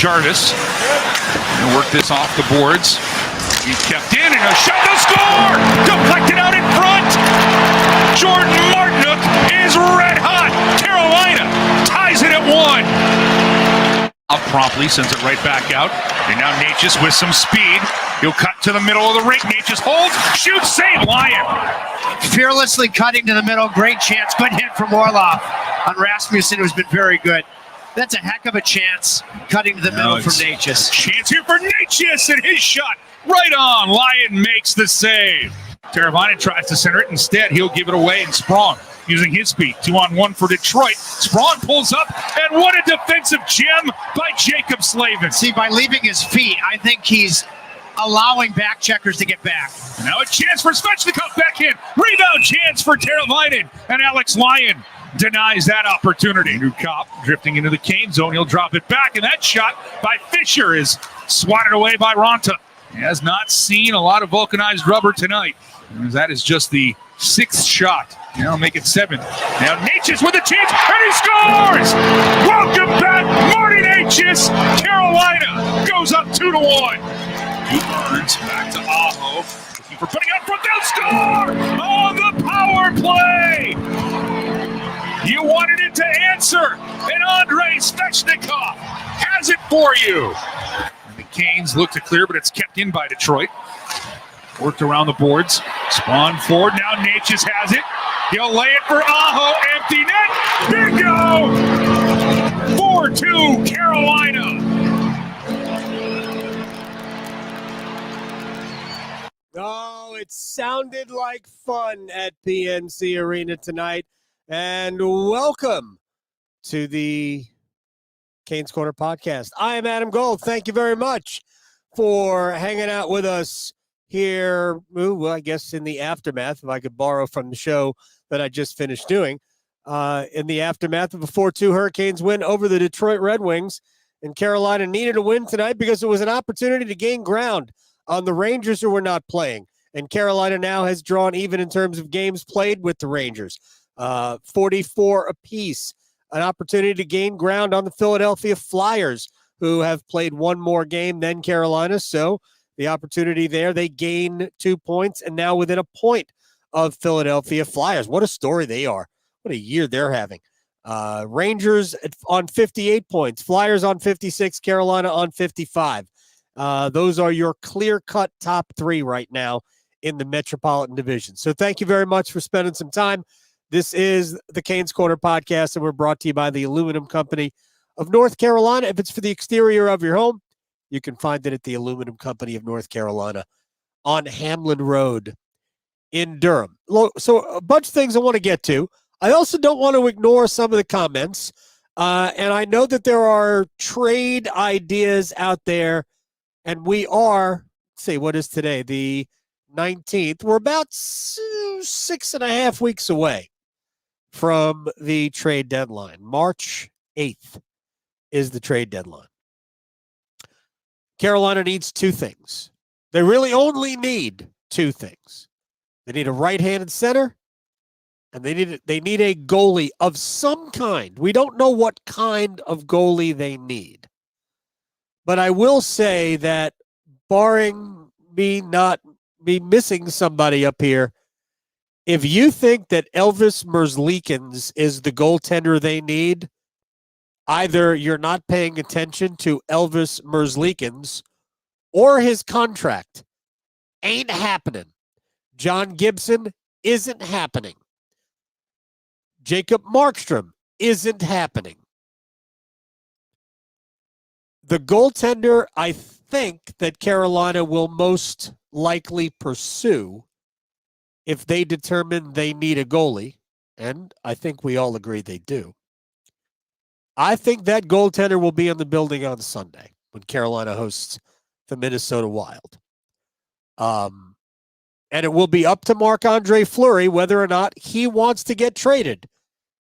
Jarvis. Gonna work this off the boards. He's kept in and a shot to score! Deflected out in front! Jordan Martinook is red hot! Carolina ties it at 1. Up promptly, sends it right back out. And now Necas with some speed. He'll cut to the middle of the rink. Necas holds, shoots, save, Lyon. Fearlessly cutting to the middle. Great chance. Good hit from Orlov on Rasmussen, who's been very good. That's a heck of a chance, cutting to the middle from Necas. Chance here for Necas, and his shot right on. Lyon makes the save. Teravainen tries to center it. Instead, he'll give it away, and Sprong using his speed. 2-on-1 for Detroit. Sprong pulls up, and what a defensive gem by Jacob Slavin. See, by leaving his feet, I think he's allowing back checkers to get back. Now a chance for Svechnikov back in. Rebound chance for Teravainen, and Alex Lyon denies that opportunity. New cop drifting into the Canes zone. He'll drop it back, and that shot by Fisher is swatted away by Raanta. He has not seen a lot of vulcanized rubber tonight. That is just the 6th shot. Now make it 7. Now Necas with a chance, and he scores! Welcome back, Marty Necas. Carolina goes up 2-1. Burns back to Aho. Looking for putting out front, they'll score! On the power play! You wanted it to answer, and Andrei Svechnikov has it for you. And the Canes look to clear, but it's kept in by Detroit. Worked around the boards. Spawn forward. Now Necas has it. He'll lay it for Aho. Empty net. Bingo! 4-2 Carolina. Oh, it sounded like fun at PNC Arena tonight. And welcome to the Canes Corner podcast. I am Adam Gold. Thank you very much for hanging out with us here, well, I guess in the aftermath, if I could borrow from the show that I just finished doing, in the aftermath of a 4-2 Hurricanes win over the Detroit Red Wings. And Carolina needed a win tonight because it was an opportunity to gain ground on the Rangers who were not playing. And Carolina now has drawn even in terms of games played with the Rangers. 44 apiece. An opportunity to gain ground on the Philadelphia Flyers, who have played one more game than Carolina. So the opportunity there, they gain 2 points and now within a point of Philadelphia Flyers. What a story they are. What a year they're having. Rangers on 58 points, Flyers on 56, Carolina on 55. Those are your clear-cut top 3 right now in the Metropolitan Division. So thank you very much for spending some time. This is the Canes Corner podcast, and we're brought to you by the Aluminum Company of North Carolina. If it's for the exterior of your home, you can find it at the Aluminum Company of North Carolina on Hamlin Road in Durham. So a bunch of things I want to get to. I also don't want to ignore some of the comments. And I know that there are trade ideas out there, and we are, let's see, what is today? The 19th. We're about 6.5 weeks away from the trade deadline. March 8th is the trade deadline. Carolina needs 2 things. They really only need 2 things. They need a right-handed center, and they need a goalie of some kind. We don't know what kind of goalie they need. But I will say that barring me not be missing somebody up here, if you think that Elvis Merzlikins is the goaltender they need, either you're not paying attention to Elvis Merzlikins or his contract. Ain't happening. John Gibson isn't happening. Jacob Markstrom isn't happening. The goaltender I think that Carolina will most likely pursue if they determine they need a goalie, and I think we all agree they do, I think that goaltender will be in the building on Sunday when Carolina hosts the Minnesota Wild. And it will be up to Marc-Andre Fleury whether or not he wants to get traded.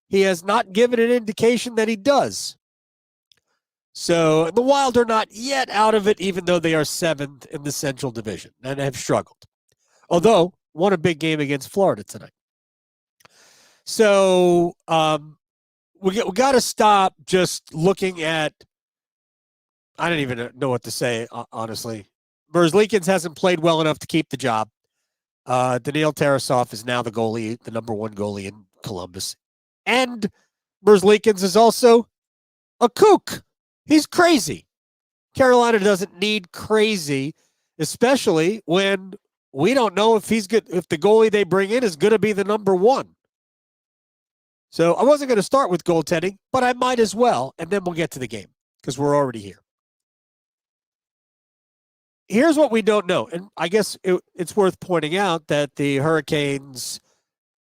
He has not given an indication that he does. So the Wild are not yet out of it, even though they are 7th in the Central Division and have struggled. Although, won a big game against Florida tonight. So we got to stop just looking at I don't even know what to say, honestly. Merzlikins hasn't played well enough to keep the job. Daniil Tarasov is now the goalie, the number one goalie in Columbus. And Merzlikins is also a kook. He's crazy. Carolina doesn't need crazy, especially when we don't know if he's good, if the goalie they bring in is going to be the number one. So I wasn't going to start with goaltending, but I might as well, and then we'll get to the game because we're already here. Here's what we don't know, and I guess it's worth pointing out that the Hurricanes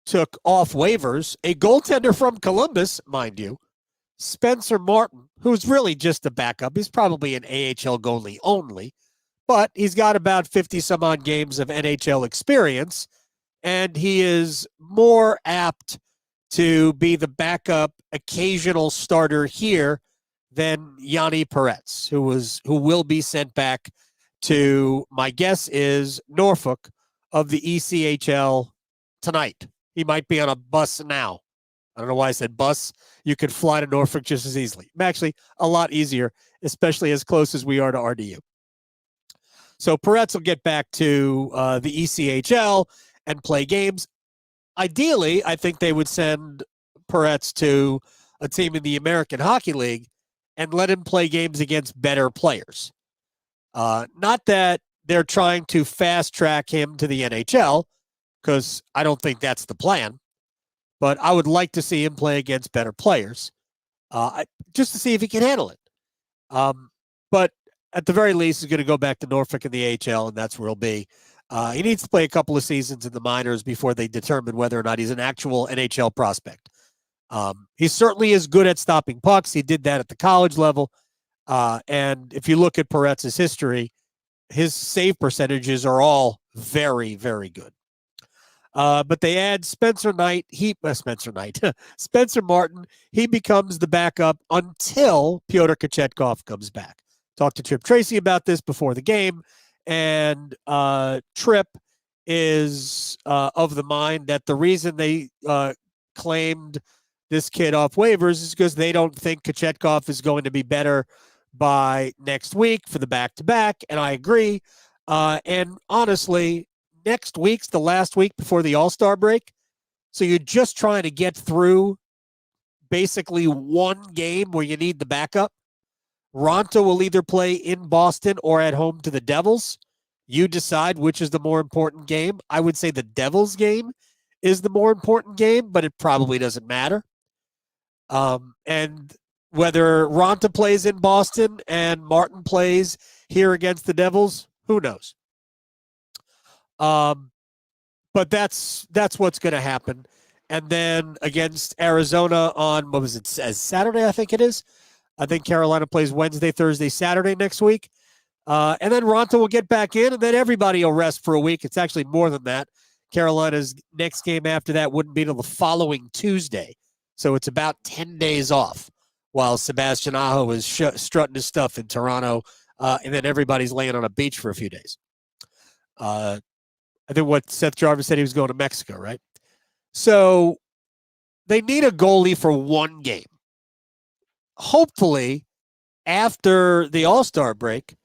took off waivers a goaltender from Columbus, mind you, Spencer Martin, who's really just a backup. He's probably an AHL goalie only, but he's got about 50-some-odd games of NHL experience, and he is more apt to be the backup occasional starter here than Yanni Peretz, who will be sent back to, my guess is, Norfolk of the ECHL tonight. He might be on a bus now. I don't know why I said bus. You could fly to Norfolk just as easily. Actually, a lot easier, especially as close as we are to RDU. So Peretz will get back to the ECHL and play games. Ideally, I think they would send Peretz to a team in the American Hockey League and let him play games against better players. Not that they're trying to fast track him to the NHL, because I don't think that's the plan. But I would like to see him play against better players, just to see if he can handle it. But at the very least, he's going to go back to Norfolk in the AHL, and that's where he'll be. He needs to play a couple of seasons in the minors before they determine whether or not he's an actual NHL prospect. He certainly is good at stopping pucks. He did that at the college level. And if you look at Peretz's history, his save percentages are all very, very good. But they add Spencer Martin. He becomes the backup until Pyotr Kochetkov comes back. Talked to Trip Tracy about this before the game, and Trip is of the mind that the reason they claimed this kid off waivers is because they don't think Kochetkov is going to be better by next week for the back-to-back, and I agree. And honestly, next week's the last week before the All-Star break, so you're just trying to get through basically one game where you need the backup. Raanta will either play in Boston or at home to the Devils. You decide which is the more important game. I would say the Devils game is the more important game, but it probably doesn't matter. And whether Raanta plays in Boston and Martin plays here against the Devils, who knows? But that's what's going to happen. And then against Arizona on, what was it, Saturday, I think it is. I think Carolina plays Wednesday, Thursday, Saturday next week. And then Raanta will get back in, and then everybody will rest for a week. It's actually more than that. Carolina's next game after that wouldn't be till the following Tuesday. So it's about 10 days off while Sebastian Aho is strutting his stuff in Toronto, and then everybody's laying on a beach for a few days. I think what Seth Jarvis said, he was going to Mexico, right? So they need a goalie for one game. Hopefully, after the All-Star break,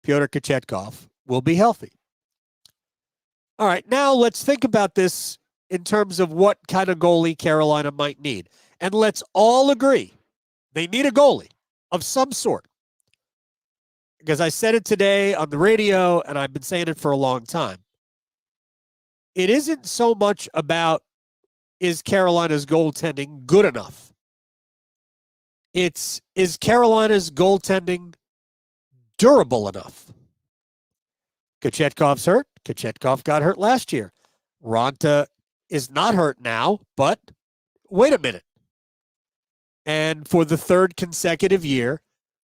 Pyotr Kochetkov will be healthy. All right, now let's think about this in terms of what kind of goalie Carolina might need. And let's all agree they need a goalie of some sort. Because I said it today on the radio, and I've been saying it for a long time. It isn't so much about, is Carolina's goaltending good enough? Is Carolina's goaltending durable enough? Kochetkov's hurt. Kochetkov got hurt last year. Raanta is not hurt now, but wait a minute. And for the third consecutive year,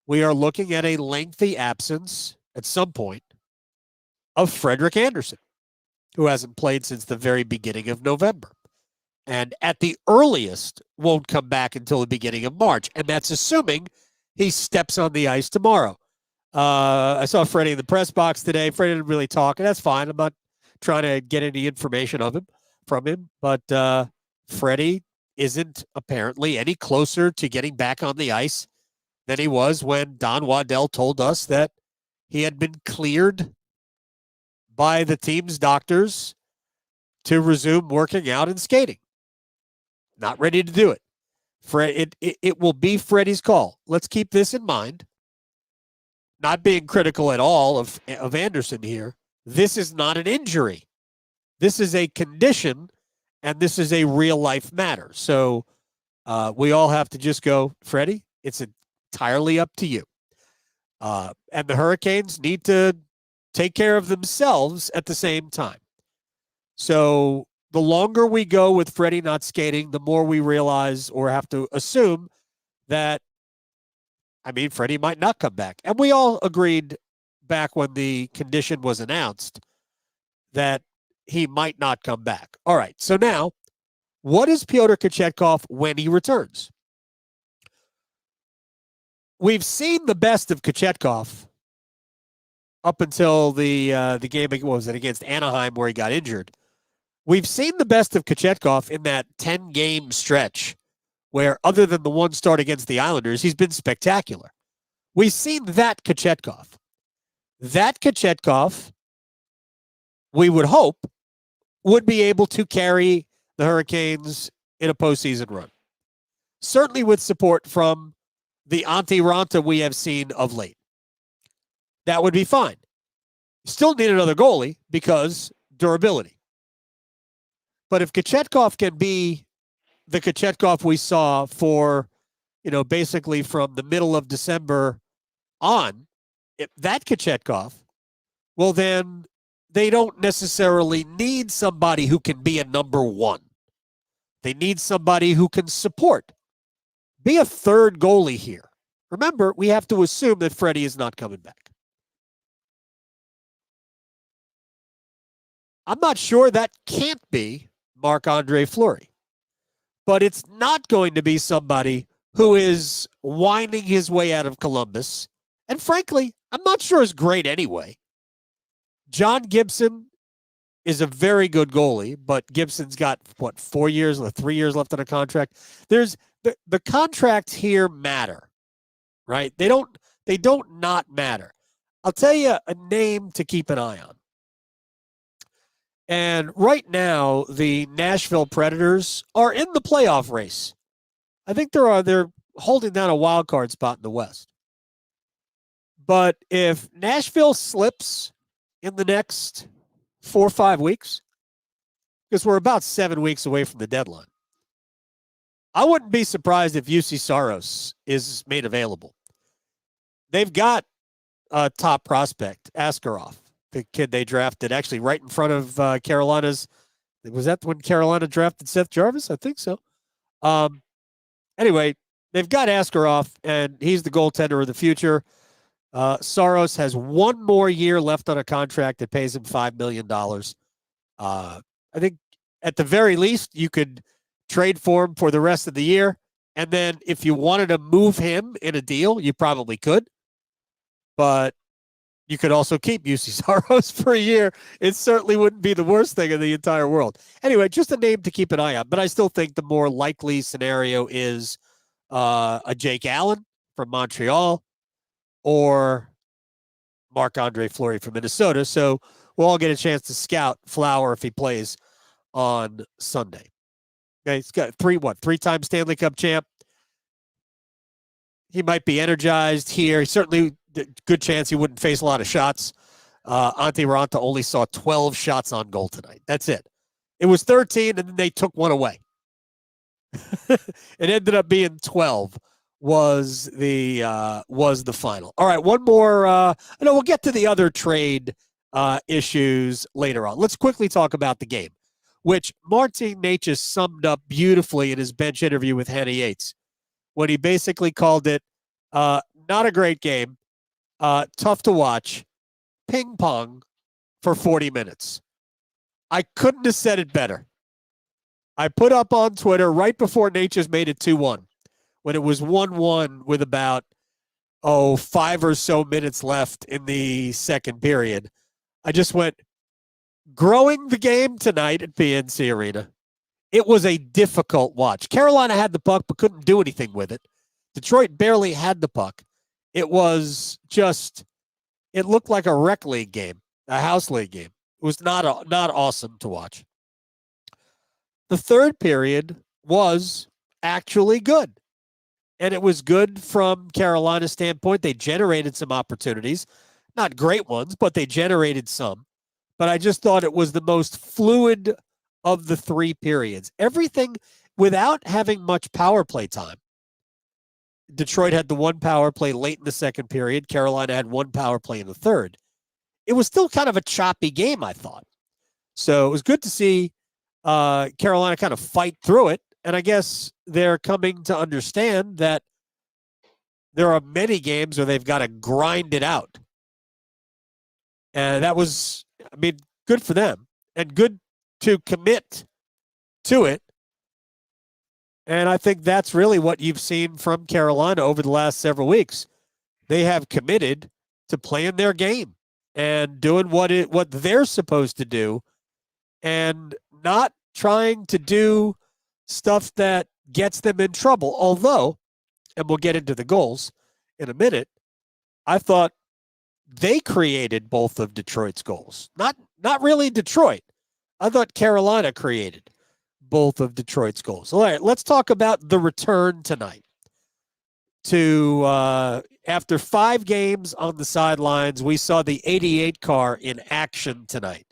we are looking at a lengthy absence at some point of Frederik Andersen, who hasn't played since the very beginning of November. And at the earliest, won't come back until the beginning of March. And that's assuming he steps on the ice tomorrow. I saw Freddie in the press box today. Freddie didn't really talk, and that's fine. I'm not trying to get any information from him. But Freddie isn't apparently any closer to getting back on the ice than he was when Don Waddell told us that he had been cleared by the team's doctors to resume working out and skating. Not ready to do it. It will be Freddie's call. Let's keep this in mind. Not being critical at all of Anderson here. This is not an injury. This is a condition, and this is a real-life matter. So we all have to just go, Freddie, it's entirely up to you. And the Hurricanes need to take care of themselves at the same time. So the longer we go with Freddie not skating, the more we realize or have to assume that, Freddie might not come back. And we all agreed back when the condition was announced that he might not come back. All right, so now, what is Pyotr Kochetkov when he returns? We've seen the best of Kochetkov up until the game, what was it, against Anaheim where he got injured. We've seen the best of Kochetkov in that 10-game stretch where, other than the one start against the Islanders, he's been spectacular. We've seen that Kochetkov. That Kochetkov, we would hope, would be able to carry the Hurricanes in a postseason run. Certainly with support from the Antti Raanta we have seen of late. That would be fine. Still need another goalie because durability. But if Kochetkov can be the Kochetkov we saw for, basically from the middle of December on, if that Kochetkov, well, then they don't necessarily need somebody who can be a number one. They need somebody who can support. Be a third goalie here. Remember, we have to assume that Freddie is not coming back. I'm not sure that can't be Marc-Andre Fleury. But it's not going to be somebody who is winding his way out of Columbus. And frankly, I'm not sure is great anyway. John Gibson is a very good goalie, but Gibson's got, 3 years left on a contract. There's the contracts here matter, right? They don't not matter. I'll tell you a name to keep an eye on. And right now, the Nashville Predators are in the playoff race. I think they're holding down a wild card spot in the West. But if Nashville slips in the next 4 or 5 weeks, because we're about 7 weeks away from the deadline, I wouldn't be surprised if UC Saros is made available. They've got a top prospect, Askarov. The kid they drafted actually right in front of Carolina's. Was that when Carolina drafted Seth Jarvis? I think so. Anyway, they've got Askarov, and he's the goaltender of the future. Saros has 1 more year left on a contract that pays him $5 million. I think at the very least, you could trade for him for the rest of the year. And then if you wanted to move him in a deal, you probably could. But you could also keep UC Saros for a year. It certainly wouldn't be the worst thing in the entire world. Anyway, just a name to keep an eye on. But I still think the more likely scenario is a Jake Allen from Montreal or Marc-Andre Fleury from Minnesota. So we'll all get a chance to scout Flower if he plays on Sunday. Okay, he's got 3-time Stanley Cup champ. He might be energized here. He certainly, good chance he wouldn't face a lot of shots. Antti Raanta only saw 12 shots on goal tonight. That's it. It was 13, and then they took one away. It ended up being 12 was the final. All right, one more. We'll get to the other trade issues later on. Let's quickly talk about the game, which Martin Necas summed up beautifully in his bench interview with Hannah Yates, when he basically called it not a great game, tough to watch, ping pong for 40 minutes. I couldn't have said it better. I put up on Twitter right before Necas made it 2-1, when it was 1-1 with about 5 or so minutes left in the second period. I just went, growing the game tonight at PNC Arena. It was a difficult watch. Carolina had the puck but couldn't do anything with it. Detroit barely had the puck. It was just, it looked like a rec league game, a house league game. It was not awesome to watch. The third period was actually good. And it was good from Carolina's standpoint. They generated some opportunities. Not great ones, but they generated some. But I just thought it was the most fluid of the three periods. Everything without having much power play time. Detroit had the one power play late in the second period. Carolina had one power play in the third. It was still kind of a choppy game, I thought. So it was good to see Carolina kind of fight through it. And I guess they're coming to understand that there are many games where they've got to grind it out. And that was, I mean, good for them and good to commit to it. And I think that's really what you've seen from Carolina over the last several weeks. They have committed to playing their game and doing what they're supposed to do and not trying to do stuff that gets them in trouble. Although, and we'll get into the goals in a minute, I thought they created both of Detroit's goals. Not really Detroit. I thought Carolina created both of Detroit's goals. All right, let's talk about the return tonight. After 5 games on the sidelines, we saw the 88 car in action tonight.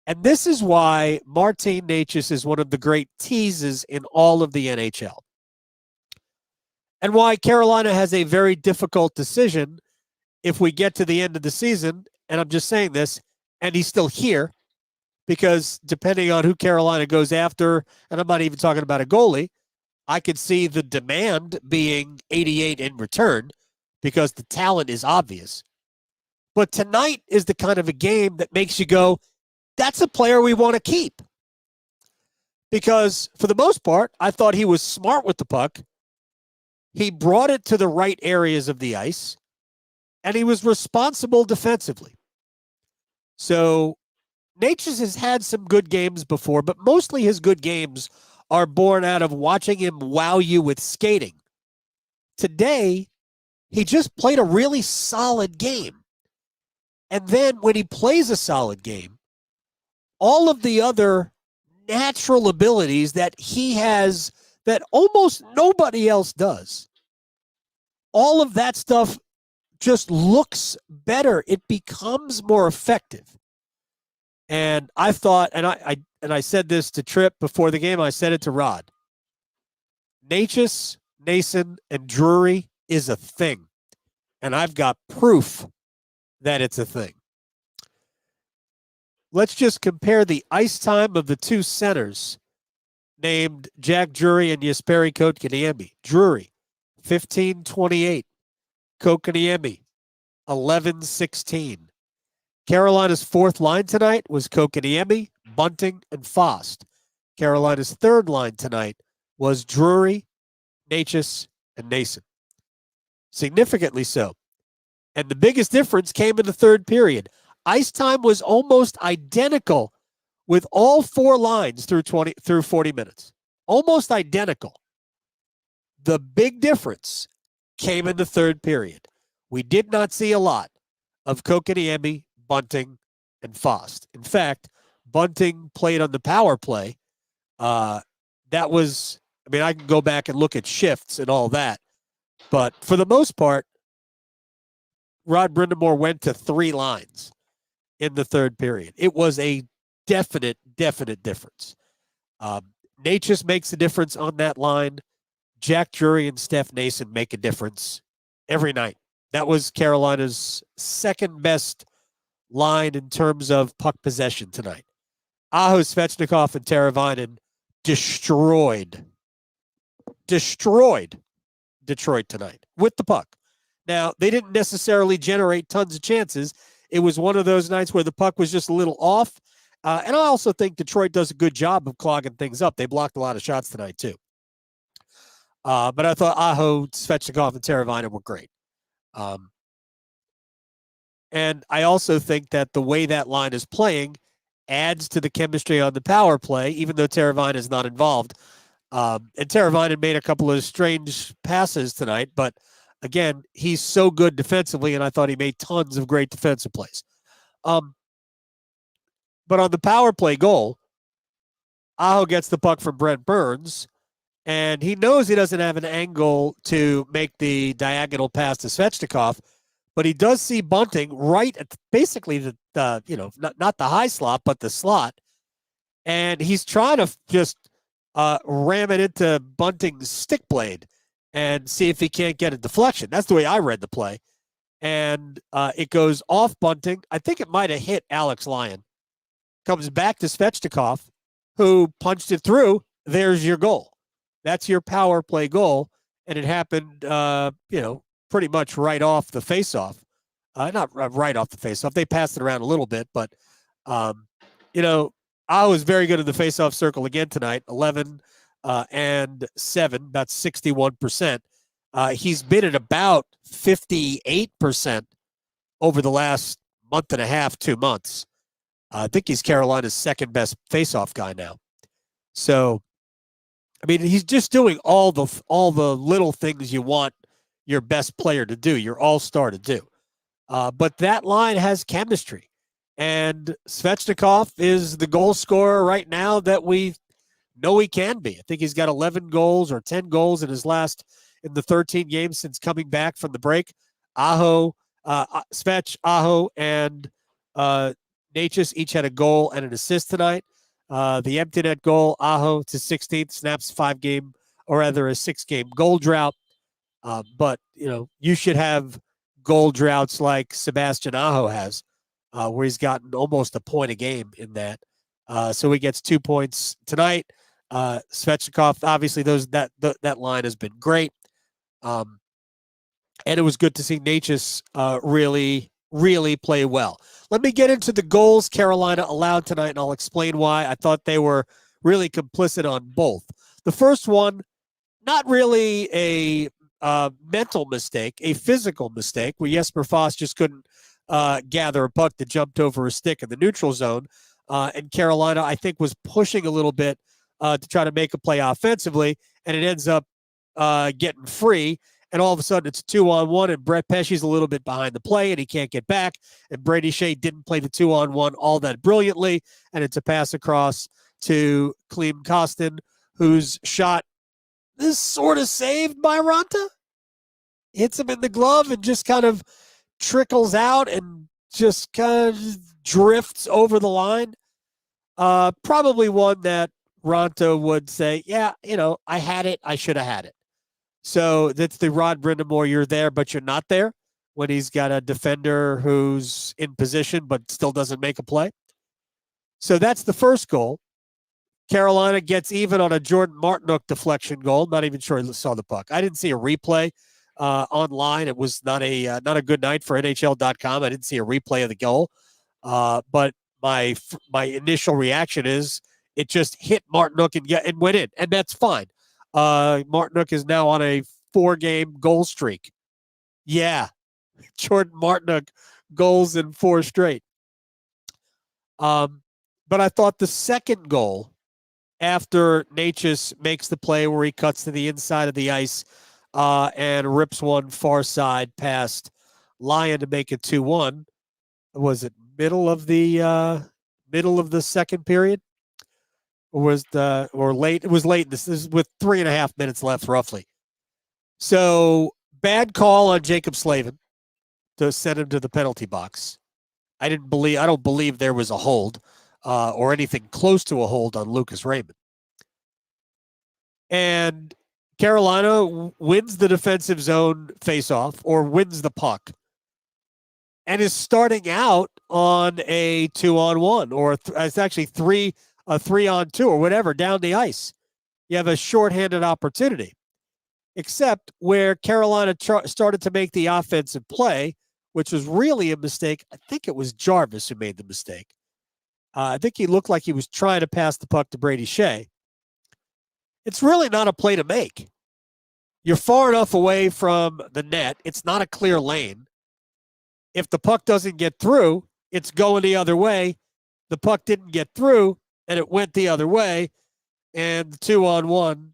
And this is why Martin Necas is one of the great teases in all of the NHL. And why Carolina has a very difficult decision if we get to the end of the season, and I'm just saying this, and he's still here, because depending on who Carolina goes after, and I'm not even talking about a goalie, I could see the demand being 88 in return because the talent is obvious. But tonight is the kind of a game that makes you go, that's a player we want to keep. Because for the most part, I thought he was smart with the puck. He brought it to the right areas of the ice, and he was responsible defensively. So Necas has had some good games before, but mostly his good games are born out of watching him wow you with skating. Today, he just played a really solid game. And then when he plays a solid game, all of the other natural abilities that he has that almost nobody else does, all of that stuff just looks better. It becomes more effective. And I thought, and I said this to Tripp before the game, I said it to Rod. Necas, Nason, and Drury is a thing. And I've got proof that it's a thing. Let's just compare the ice time of the two centers named Jack Drury and Jesperi Kotkaniemi. Drury, 15:28. Kotkaniemi, 11:16. Carolina's fourth line tonight was Kotkaniemi, Bunting, and Fost. Carolina's third line tonight was Drury, Necas, and Nason. Significantly so. And the biggest difference came in the third period. Ice time was almost identical with all 4 lines through 40 minutes. Almost identical. The big difference came in the third period. We did not see a lot of Kotkaniemi, Bunting, and Fost. In fact, Bunting played on the power play. That was, I mean, I can go back and look at shifts and all that. But for the most part, Rod Brindamore went to 3 lines in the third period. It was a definite difference. Necas makes a difference on that line. Jack Drury and Steph Nason make a difference every night. That was Carolina's second best line in terms of puck possession tonight. Aho, Svechnikov, and Teravainen destroyed Detroit tonight with the puck. Now, they didn't necessarily generate tons of chances. It was one of those nights where the puck was just a little off. And I also think Detroit does a good job of clogging things up. They blocked a lot of shots tonight, too. But I thought Aho, Svechnikov, and Teravainen were great. And I also think that the way that line is playing adds to the chemistry on the power play, even though Teravainen is not involved. And Teravainen made a couple of strange passes tonight, but again, he's so good defensively, and I thought he made tons of great defensive plays. But on the power play goal, Aho gets the puck from Brent Burns, and he knows he doesn't have an angle to make the diagonal pass to Svechnikov, but he does see Bunting right at basically the not the high slot, but the slot, and he's trying to just ram it into Bunting's stick blade and see if he can't get a deflection. That's the way I read the play, and it goes off Bunting. I think it might have hit Alex Lyon. Comes back to Svechnikov, who punched it through. There's your goal. That's your power play goal, and it happened, pretty much right off the faceoff. Not right off the faceoff. They passed it around a little bit, but I was very good in the faceoff circle again tonight. 11 and 7, about 61%. He's been at about 58% over the last month and a half, 2 months. I think he's Carolina's second best faceoff guy now. So, I mean, he's just doing all the little things you want your best player to do, your all-star to do. But that line has chemistry. And Svechnikov is the goal scorer right now that we know he can be. I think he's got 11 goals or 10 goals in the 13 games since coming back from the break. Aho, Svech, Aho, and Necas each had a goal and an assist tonight. The empty net goal, Aho to 16th, snaps a 6-game goal drought. But, you should have goal droughts like Sebastian Aho has, where he's gotten almost a point a game in that. So he gets 2 points tonight. Svechnikov, obviously, that line has been great. And it was good to see Necas really, really play well. Let me get into the goals Carolina allowed tonight, and I'll explain why I thought they were really complicit on both. The first one, not really a mental mistake, a physical mistake, where Jesper Foss just couldn't gather a puck that jumped over a stick in the neutral zone. And Carolina, I think, was pushing a little bit to try to make a play offensively, and it ends up getting free. And all of a sudden, it's 2-on-1, and Brett Pesce's a little bit behind the play, and he can't get back. And Brady Shea didn't play the 2-on-1 all that brilliantly, and it's a pass across to Klim Kostin, whose shot is sort of saved by Raanta. Hits him in the glove and just kind of trickles out and just kind of drifts over the line. Probably one that Raanta would say, yeah, I had it. I should have had it. So that's the Rod Brindamore, you're there, but you're not there, when he's got a defender who's in position but still doesn't make a play. So that's the first goal. Carolina gets even on a Jordan Martinook deflection goal. Not even sure he saw the puck. I didn't see a replay online. It was not a good night for NHL.com. I didn't see a replay of the goal. But my initial reaction is it just hit Martinook and went in, and that's fine. Martinook is now on a 4-game goal streak. Yeah, Jordan Martinook goals in 4 straight. But I thought the second goal, after Necas makes the play where he cuts to the inside of the ice and rips one far side past Lyon to make it 2-1. Was it middle of the second period? Or late? It was late. This is with 3.5 minutes left, roughly. So bad call on Jacob Slavin to send him to the penalty box. I don't believe there was a hold or anything close to a hold on Lucas Raymond. And Carolina wins the defensive zone faceoff, or wins the puck, and is starting out on a 2-on-1, or it's actually a 3-on-2 or whatever down the ice. You have a shorthanded opportunity. Except where Carolina started to make the offensive play, which was really a mistake. I think it was Jarvis who made the mistake. I think he looked like he was trying to pass the puck to Brady Shea. It's really not a play to make. You're far enough away from the net. It's not a clear lane. If the puck doesn't get through, it's going the other way. The puck didn't get through, and it went the other way. And the 2-on-1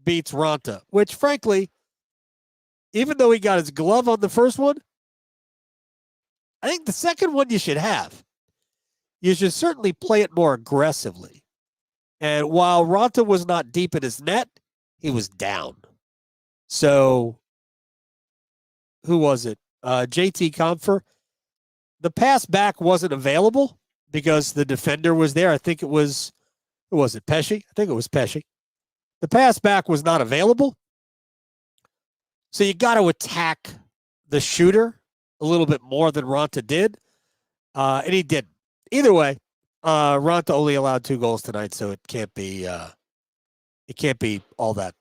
beats Raanta, which, frankly, even though he got his glove on the first one, I think the second one you should have. You should certainly play it more aggressively. And while Raanta was not deep in his net, he was down. So, who was it? JT Comfer. The pass back wasn't available because the defender was there. I think it was, who was it, Pesce? I think it was Pesce. The pass back was not available. So you got to attack the shooter a little bit more than Raanta did. And he didn't. Either way, Raanta only allowed 2 goals tonight, so it can't be all that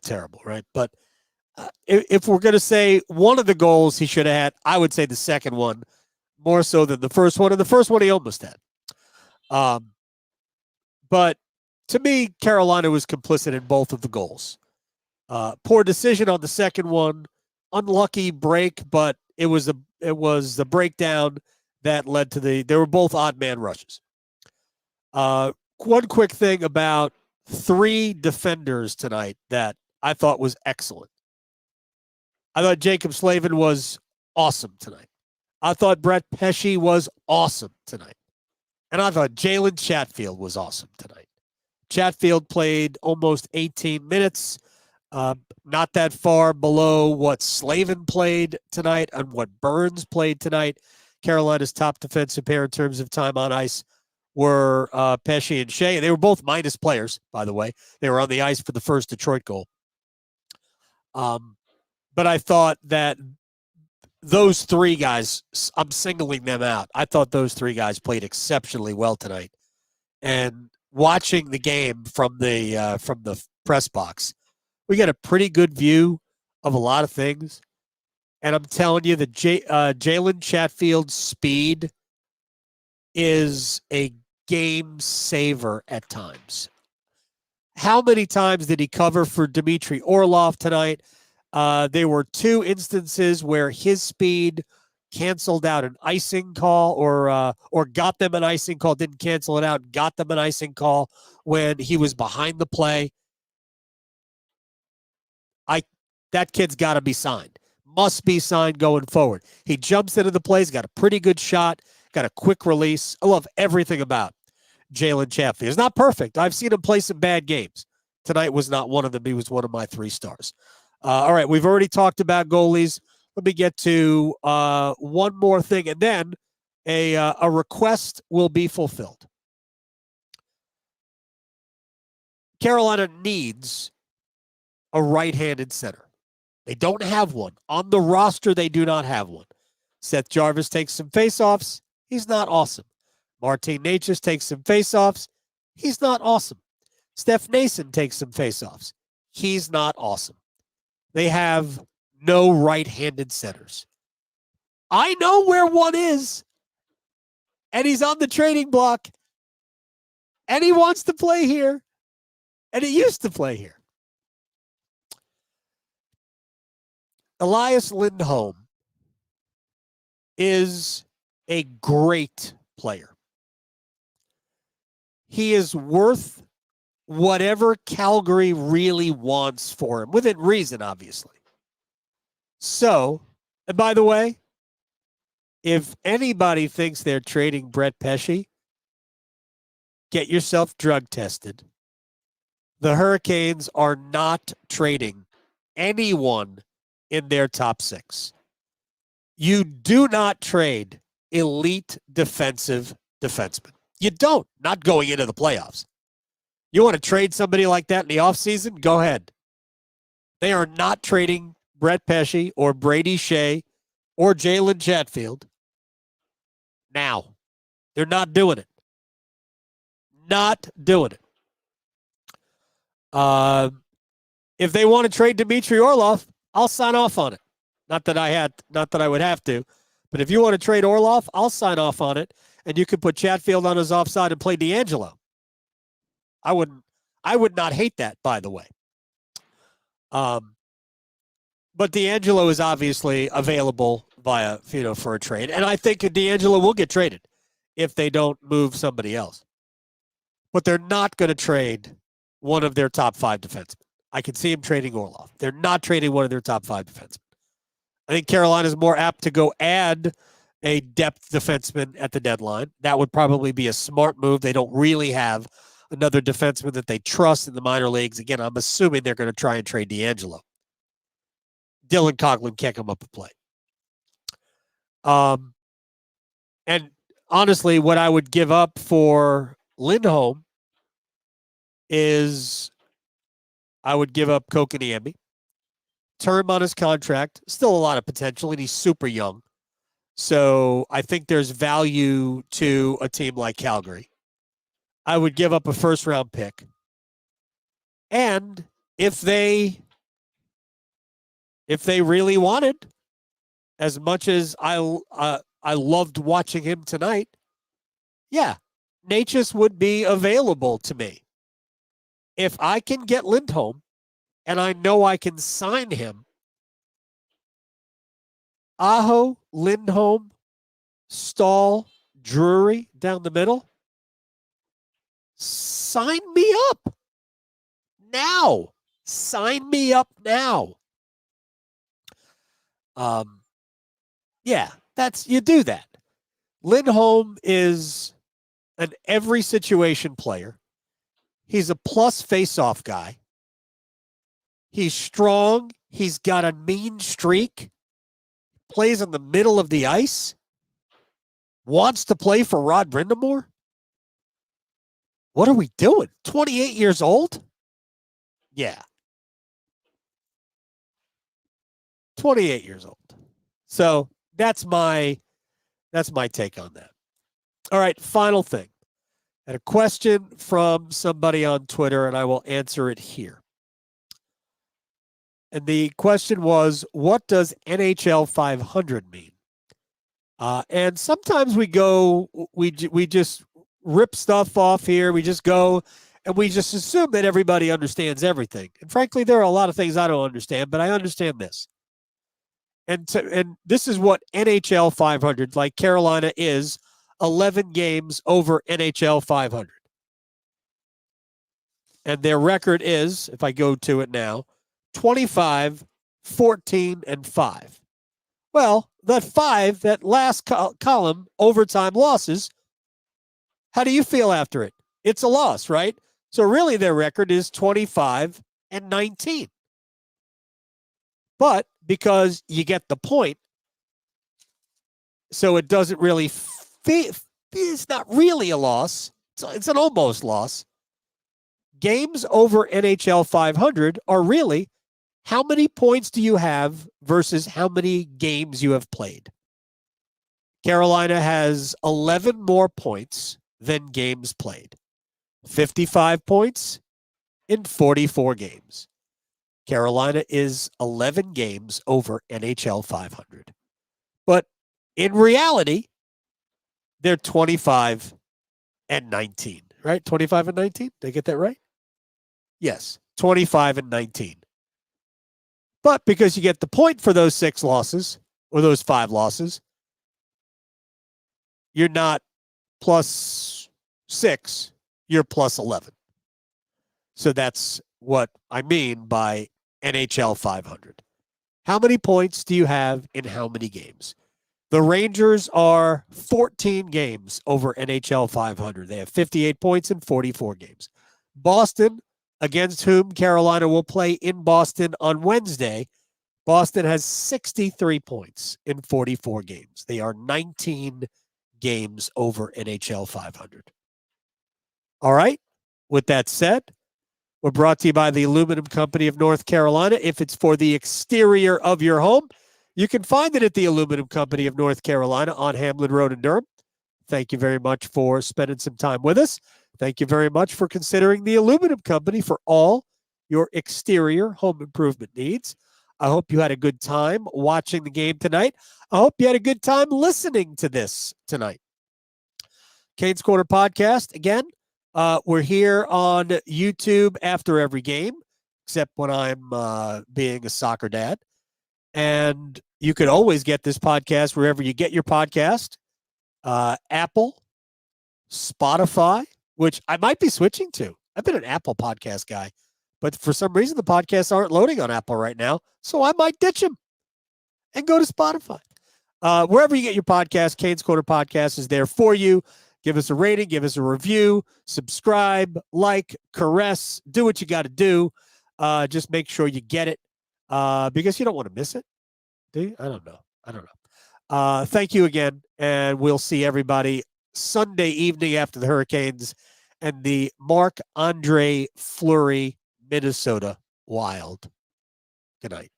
terrible, right? But if we're going to say one of the goals he should have had, I would say the second one more so than the first one. And the first one he almost had. But to me, Carolina was complicit in both of the goals. Poor decision on the second one, unlucky break, but it was the breakdown that led to they were both odd man rushes. One quick thing about 3 defenders tonight that I thought was excellent. I thought Jacob Slavin was awesome tonight. I thought Brett Pesce was awesome tonight. And I thought Jalen Chatfield was awesome tonight. Chatfield played almost 18 minutes, not that far below what Slavin played tonight and what Burns played tonight. Carolina's top defensive pair in terms of time on ice were Pesce and Shea. They were both minus players, by the way. They were on the ice for the first Detroit goal. But I thought that those 3 guys, I'm singling them out. I thought those 3 guys played exceptionally well tonight. And watching the game from the press box, we get a pretty good view of a lot of things. And I'm telling you that Jalen Chatfield's speed is a game saver at times. How many times did he cover for Dmitry Orlov tonight? There were 2 instances where his speed canceled out an icing call or got them an icing call, didn't cancel it out, got them an icing call when he was behind the play. That kid's got to be signed. Must be signed going forward. He jumps into the plays, got a pretty good shot, got a quick release. I love everything about Jalen Chatfield. He's not perfect. I've seen him play some bad games. Tonight was not one of them. He was one of my 3 stars. All right, we've already talked about goalies. Let me get to one more thing, and then a request will be fulfilled. Carolina needs a right-handed center. They don't have one. On the roster, they do not have one. Seth Jarvis takes some faceoffs. He's not awesome. Martin Necas takes some faceoffs. He's not awesome. Steph Nason takes some faceoffs. He's not awesome. They have no right-handed centers. I know where one is, and he's on the trading block, and he wants to play here, and he used to play here. Elias Lindholm is a great player. He is worth whatever Calgary really wants for him, within reason, obviously. So, and by the way, if anybody thinks they're trading Brett Pesce, get yourself drug tested. The Hurricanes are not trading anyone in their top 6. You do not trade elite defensive defensemen. You don't, not going into the playoffs. You want to trade somebody like that in the offseason? Go ahead. They are not trading Brett Pesce or Brady Shea or Jalen Chatfield now. They're not doing it. Not doing it. If they want to trade Dmitry Orlov, I'll sign off on it. Not that I would have to, but if you want to trade Orlov, I'll sign off on it, and you could put Chatfield on his offside and play D'Angelo. I would not hate that, by the way. But D'Angelo is obviously available for a trade, and I think D'Angelo will get traded if they don't move somebody else. But they're not going to trade one of their top 5 defensemen. I can see him trading Orlov. They're not trading one of their top 5 defensemen. I think Carolina is more apt to go add a depth defenseman at the deadline. That would probably be a smart move. They don't really have another defenseman that they trust in the minor leagues. Again, I'm assuming they're going to try and trade D'Angelo. Dylan Coughlin can't come up and play. And honestly, what I would give up for Lindholm is I would give up Kokoniemi. Term on his contract, still a lot of potential, and he's super young. So I think there's value to a team like Calgary. I would give up a first-round pick. And if they really wanted, as much as I loved watching him tonight, yeah, Necas would be available to me. If I can get Lindholm, and I know I can sign him, Aho, Lindholm, Stahl, Drury down the middle, sign me up now. Sign me up now. Yeah, you do that. Lindholm is an every situation player. He's a plus face-off guy. He's strong. He's got a mean streak. Plays in the middle of the ice. Wants to play for Rod Brindamore. What are we doing? 28 years old? Yeah. 28 years old. So that's my take on that. All right, final thing. I had a question from somebody on Twitter, and I will answer it here. And the question was, what does NHL 500 mean? And sometimes we just rip stuff off here. We just go and we just assume that everybody understands everything. And frankly, there are a lot of things I don't understand, but I understand this. And this is what NHL 500, like Carolina, is 11 games over NHL 500. And their record is, if I go to it now, 25, 14, and 5. Well, that last column, overtime losses, how do you feel after it? It's a loss, right? So really their record is 25 and 19. But because you get the point, so it doesn't really it's not really a loss. It's an almost loss. Games over NHL 500 are really how many points do you have versus how many games you have played. Carolina has 11 more points than games played. 55 points in 44 games. Carolina is 11 games over NHL 500. But in reality, they're 25 and 19, right? 25 and 19? Did I get that right? Yes, 25 and 19. But because you get the point for those 6 losses or those 5 losses, you're not plus 6, you're plus 11. So that's what I mean by NHL 500. How many points do you have in how many games? The Rangers are 14 games over NHL 500. They have 58 points in 44 games. Boston, against whom Carolina will play in Boston on Wednesday, Boston has 63 points in 44 games. They are 19 games over NHL 500. All right. With that said, we're brought to you by the Aluminum Company of North Carolina. If it's for the exterior of your home, you can find it at the Aluminum Company of North Carolina on Hamlin Road in Durham. Thank you very much for spending some time with us. Thank you very much for considering the Aluminum Company for all your exterior home improvement needs. I hope you had a good time watching the game tonight. I hope you had a good time listening to this tonight. Canes Corner Podcast, again, we're here on YouTube after every game, except when I'm being a soccer dad. And you could always get this podcast wherever you get your podcast. Apple, Spotify, which I might be switching to. I've been an Apple podcast guy, but for some reason the podcasts aren't loading on Apple right now, so I might ditch them and go to Spotify. Wherever you get your podcast, Canes Corner Podcast is there for you. Give us a rating, give us a review, subscribe, like, caress, do what you got to do. Just make sure you get it because you don't want to miss it. Do you? I don't know. Thank you again, and we'll see everybody Sunday evening after the Hurricanes and the Marc-Andre Fleury Minnesota Wild. Good night.